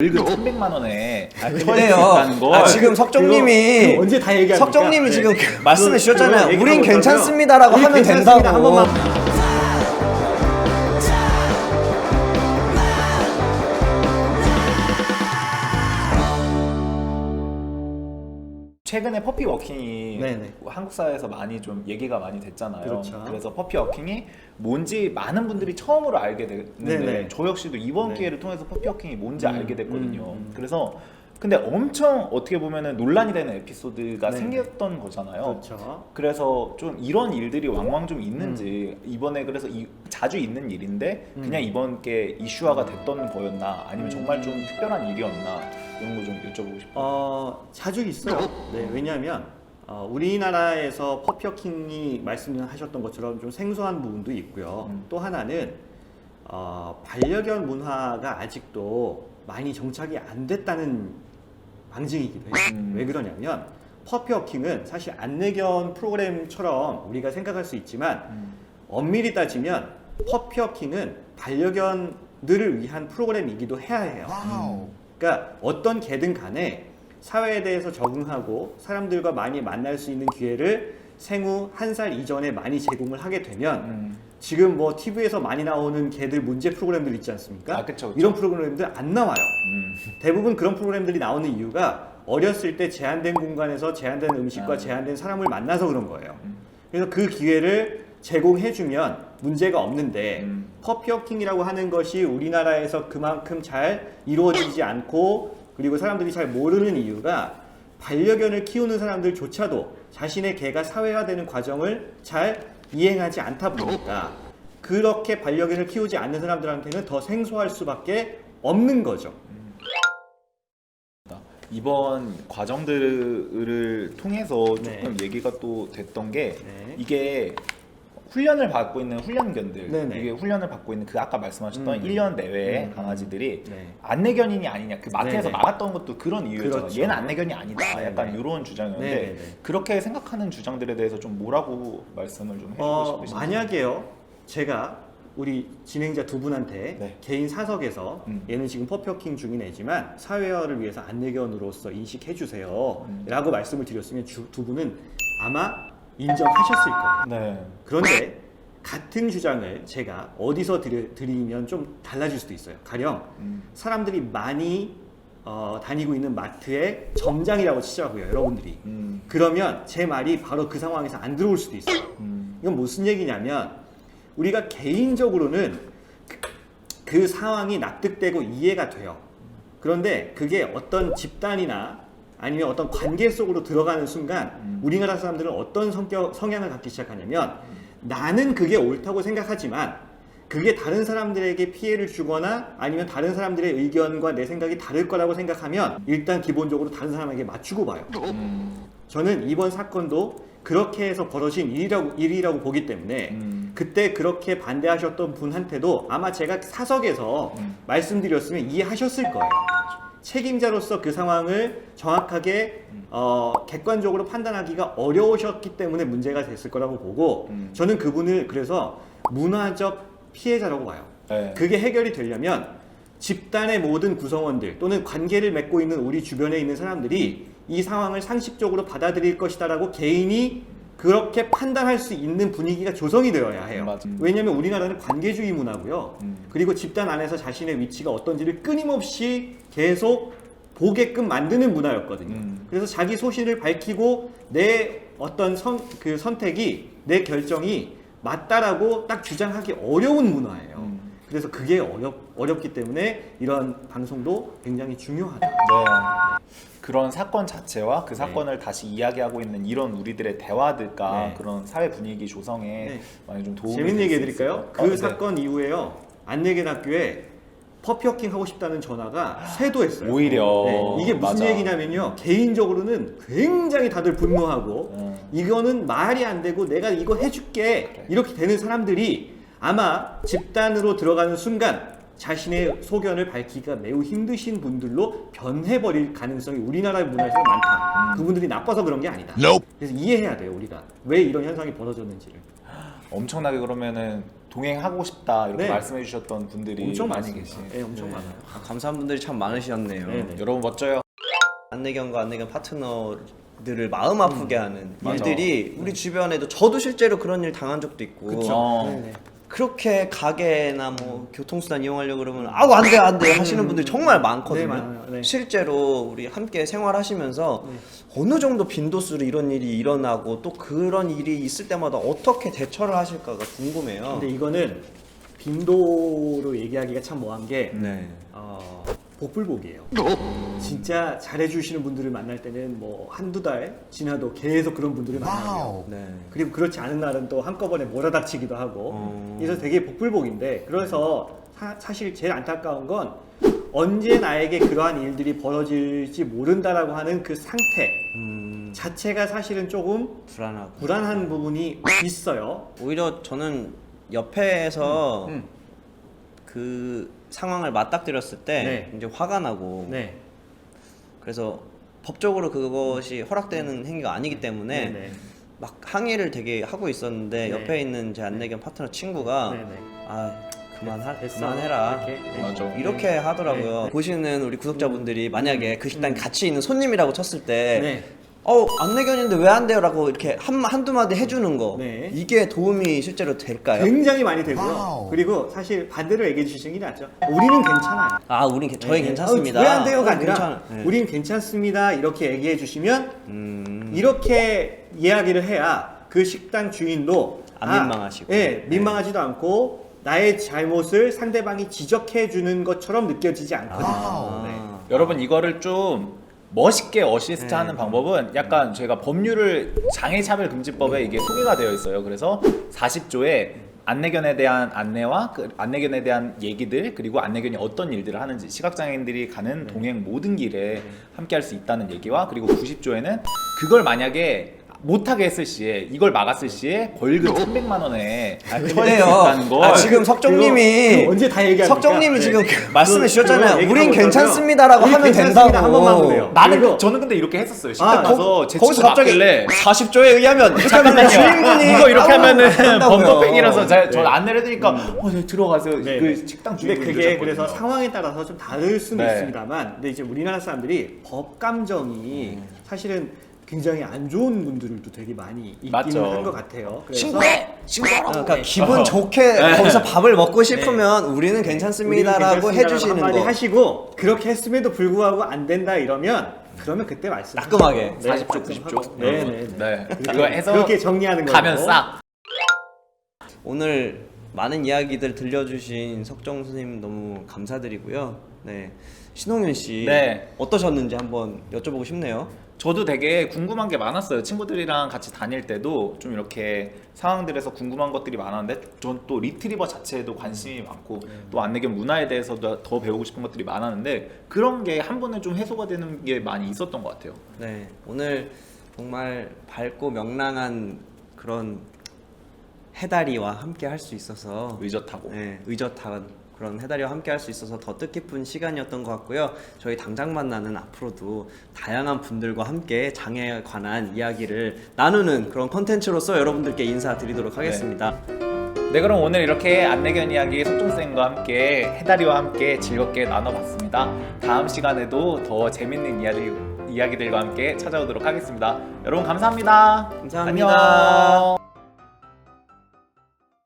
월급 300만 원에 그래요. 있다는 거. 지금 석정님이 그거 언제 다 얘기합니까? 석정님이 네. 지금 말씀해 주셨잖아요. 그거 우린 얘기하고 괜찮습니다라고 우리 하면 괜찮습니다. 된다고. 한 번만. 최근에 퍼피 워킹이 네네. 한국 사회에서 많이 좀 얘기가 많이 됐잖아요. 그렇죠. 그래서 퍼피 워킹이 뭔지 많은 분들이 처음으로 알게 됐는데 네네. 저 역시도 이번 네. 기회를 통해서 퍼피 워킹이 뭔지 알게 됐거든요. 음. 그래서 근데 엄청 어떻게 보면은 논란이 되는 에피소드가 네네. 생겼던 거잖아요. 그렇죠. 그래서 좀 이런 일들이 왕왕 좀 있는지 이번에 그래서 자주 있는 일인데 그냥 이번 게 이슈화가 됐던 거였나 아니면 정말 좀 특별한 일이었나 이런 거 좀 여쭤보고 싶어요. 자주 있어요. 네, 왜냐하면 우리나라에서 퍼피워킹이 말씀하셨던 것처럼 좀 생소한 부분도 있고요. 또 하나는 반려견 문화가 아직도 많이 정착이 안 됐다는 방증이기도 해요. 왜 그러냐면 퍼피워킹은 사실 안내견 프로그램처럼 우리가 생각할 수 있지만 엄밀히 따지면 퍼피워킹은 반려견들을 위한 프로그램이기도 해야 해요. 그러니까 어떤 개든 간에 사회에 대해서 적응하고 사람들과 많이 만날 수 있는 기회를 생후 1살 이전에 많이 제공을 하게 되면 지금 뭐 TV에서 많이 나오는 개들 문제 프로그램들 있지 않습니까? 그쵸. 이런 프로그램들 안 나와요. 대부분 그런 프로그램들이 나오는 이유가 어렸을 때 제한된 공간에서 제한된 음식과 제한된 사람을 만나서 그런 거예요. 그래서 그 기회를 제공해주면 문제가 없는데 퍼피워킹이라고 하는 것이 우리나라에서 그만큼 잘 이루어지지 않고 그리고 사람들이 잘 모르는 이유가 반려견을 키우는 사람들조차도 자신의 개가 사회화되는 과정을 잘 이행하지 않다 보니까 그렇게 반려견을 키우지 않는 사람들한테는 더 생소할 수밖에 없는 거죠. 이번 과정들을 통해서 조금 네. 얘기가 또 됐던 게 네. 이게 훈련을 받고 있는 훈련견들 네네. 이게 훈련을 받고 있는 그 아까 말씀하셨던 1년 내외의 강아지들이 네. 안내견이니 아니냐 그 마트에서 네네. 막았던 것도 그런 이유였잖아요. 그렇죠. 얘는 안내견이 아니다 약간 네네. 이런 주장이었는데 네네네. 그렇게 생각하는 주장들에 대해서 좀 뭐라고 말씀을 좀 해주고 싶으신지. 만약에요 제가 우리 진행자 두 분한테 네. 개인 사석에서 얘는 지금 퍼피워킹 중인 애지만 사회화를 위해서 안내견으로서 인식해 주세요 라고 말씀을 드렸으면 두 분은 아마 인정하셨을 거예요. 네. 그런데 같은 주장을 제가 어디서 드리면 좀 달라질 수도 있어요. 가령 사람들이 많이 다니고 있는 마트의 점장이라고 치자고요, 여러분들이. 그러면 제 말이 바로 그 상황에서 안 들어올 수도 있어요. 이건 무슨 얘기냐면 우리가 개인적으로는 그 상황이 납득되고 이해가 돼요. 그런데 그게 어떤 집단이나 아니면 어떤 관계 속으로 들어가는 순간 우리나라 사람들은 어떤 성향을 갖기 시작하냐면 나는 그게 옳다고 생각하지만 그게 다른 사람들에게 피해를 주거나 아니면 다른 사람들의 의견과 내 생각이 다를 거라고 생각하면 일단 기본적으로 다른 사람에게 맞추고 봐요. 저는 이번 사건도 그렇게 해서 벌어진 일이라고 보기 때문에 그때 그렇게 반대하셨던 분한테도 아마 제가 사석에서 말씀드렸으면 이해하셨을 거예요. 책임자로서 그 상황을 정확하게 객관적으로 판단하기가 어려우셨기 때문에 문제가 됐을 거라고 보고 저는 그분을 그래서 문화적 피해자라고 봐요. 네. 그게 해결이 되려면 집단의 모든 구성원들 또는 관계를 맺고 있는 우리 주변에 있는 사람들이 이 상황을 상식적으로 받아들일 것이다라고 개인이 그렇게 판단할 수 있는 분위기가 조성이 되어야 해요. 맞아. 왜냐하면 우리나라는 관계주의 문화고요. 그리고 집단 안에서 자신의 위치가 어떤지를 끊임없이 계속 보게끔 만드는 문화였거든요. 그래서 자기 소신을 밝히고 내 어떤 선택이 내 결정이 맞다라고 딱 주장하기 어려운 문화예요. 그래서 그게 어렵기 때문에 이런 방송도 굉장히 중요하다. 네. 그런 사건 자체와 그 사건을 다시 이야기하고 있는 이런 우리들의 대화들과 네. 그런 사회 분위기 조성에 네. 많이 좀 도움이 재밌는 얘기 해드릴까요? 그 네. 사건 이후에요. 안내견 학교에 퍼피워킹 하고 싶다는 전화가 쇄도했어요. 오히려 네, 이게 무슨 맞아. 얘기냐면요. 개인적으로는 굉장히 다들 분노하고 이거는 말이 안 되고 내가 이거 해줄게 그래. 이렇게 되는 사람들이 아마 집단으로 들어가는 순간 자신의 소견을 밝히기가 매우 힘드신 분들로 변해버릴 가능성이 우리나라 문화에서 많다. 그분들이 나빠서 그런 게 아니다. 그래서 이해해야 돼요, 우리가. 왜 이런 현상이 벌어졌는지를. 엄청나게 그러면은 동행하고 싶다 이렇게 네. 말씀해 주셨던 분들이 엄청 많이 많습니다. 계시. 네, 엄청 많아요. 감사한 분들이 참 많으셨네요. 네네. 여러분 멋져요. 안내견과 안내견 파트너들을 마음 아프게 하는 맞아. 일들이 우리 주변에도 저도 실제로 그런 일 당한 적도 있고 그쵸. 네네. 그렇게 가게나 뭐 교통수단 이용하려고 그러면 아우 안돼 하시는 분들이 정말 많거든요. 네, 많아요. 네. 실제로 우리 함께 생활하시면서 어느 정도 빈도수로 이런 일이 일어나고 또 그런 일이 있을 때마다 어떻게 대처를 하실까가 궁금해요. 근데 이거는 빈도로 얘기하기가 참 뭐한 게 네. 복불복이에요. 진짜 잘해주시는 분들을 만날 때는 뭐 한두 달 지나도 계속 그런 분들을 만나요. 네. 그리고 그렇지 않은 날은 또 한꺼번에 몰아닥치기도 하고 그래서 되게 복불복인데 그래서 사실 제일 안타까운 건 언제 나에게 그러한 일들이 벌어질지 모른다라고 하는 그 상태 자체가 사실은 조금 불안하고 불안한 부분이 있어요. 오히려 저는 옆에서 그 상황을 맞닥뜨렸을 때 네. 이제 화가 나고 네. 그래서 법적으로 그것이 허락되는 행위가 아니기 때문에 네네. 막 항의를 되게 하고 있었는데 네. 옆에 있는 제 안내견 파트너 친구가 네네. 아 됐어. 그만해라 이렇게. 맞아. 이렇게 하더라고요. 네. 보시는 우리 구독자분들이 만약에 그 식당에 같이 있는 손님이라고 쳤을 때 네. 안내견인데 왜 안 돼요? 라고 이렇게 한두 마디 해주는 거 네. 이게 도움이 실제로 될까요? 굉장히 많이 되고요. 그리고 사실 반대로 얘기해 주시는 게 낫죠. 우리는 괜찮아요. 아 우린 저희 괜찮습니다. 왜 안 돼요가 아니라 괜찮아. 네. 우린 괜찮습니다. 이렇게 얘기해 주시면 이렇게 이야기를 해야 그 식당 주인도 안 민망하시고. 네, 민망하지도 않고 나의 잘못을 상대방이 지적해 주는 것처럼 느껴지지 않거든요. 네. 여러분 이거를 좀 멋있게 어시스트하는 방법은 약간 저희가 법률을 장애차별금지법에 이게 소개가 되어 있어요. 그래서 40조에 안내견에 대한 안내와 그 안내견에 대한 얘기들 그리고 안내견이 어떤 일들을 하는지 시각장애인들이 가는 동행 모든 길에 함께 할 수 있다는 얘기와 그리고 90조에는 그걸 만약에 못하게 했을 시에 이걸 막았을 시에 벌금 300만 원에 처해질 수 그래요. 있다는 걸 지금 석정님이 그거 언제 다 얘기합니까? 석정님이 네. 지금 말씀해 주셨잖아요. 그거 우린 얘기하고 괜찮습니다라고 우린 하면 괜찮습니다. 된다고. 한 번만 하면 돼요. 나는 그리고- 저는 근데 이렇게 했었어요. 식당 아, 가서 제 거기서 친구 갑자기 맞길래 40조에 의하면 잠깐만요. 주인분이 이거 이렇게 하면은 한다고요. 범법행위라서 저 네. 안내를 해드리니까 네, 들어가세요. 네, 그 네. 식당 근데 주인분이 그게 이러셨거든요. 그래서 상황에 따라서 좀 다를 수는 네. 있습니다만 근데 이제 우리나라 사람들이 법 감정이 사실은 굉장히 안 좋은 분들도 되게 많이 있기는 맞죠. 한 것 같아요. 그래서 신고하라고. 그러니까 기분 좋게 거기서 밥을 먹고 싶으면 우리는 우리는 괜찮습니다라고 괜찮습니다라고 해주시는 한마디 거. 하시고 그렇게 했음에도 불구하고 안 된다 이러면 그러면 그때 말씀 따끔하게. 40조, 90조. 네네. 네. 그거 해서 그렇게 정리하는 거예요. 가면 싸. 오늘 많은 이야기들 들려주신 석정 선생님 너무 감사드리고요. 네, 신홍윤 씨 네. 어떠셨는지 한번 여쭤보고 싶네요. 저도 되게 궁금한 게 많았어요. 친구들이랑 같이 다닐 때도 좀 이렇게 상황들에서 궁금한 것들이 많았는데 전 또 리트리버 자체에도 관심이 많고 또 안내견 문화에 대해서도 더 배우고 싶은 것들이 많았는데 그런 게 한 번에 좀 해소가 되는 게 많이 있었던 것 같아요. 네, 오늘 정말 밝고 명랑한 그런 해다리와 함께 할 수 있어서 의젓하고. 네, 의젓한 그런 해다리와 함께 할 수 있어서 더 뜻깊은 시간이었던 것 같고요. 저희 당장 만나는 앞으로도 다양한 분들과 함께 장애에 관한 이야기를 나누는 그런 컨텐츠로서 여러분들께 인사드리도록 하겠습니다. 네, 그럼 오늘 이렇게 안내견 이야기 석종쌤과 함께 해다리와 함께 즐겁게 나눠봤습니다. 다음 시간에도 더 재밌는 이야기들과 함께 찾아오도록 하겠습니다. 여러분 감사합니다. 감사합니다. 안녕.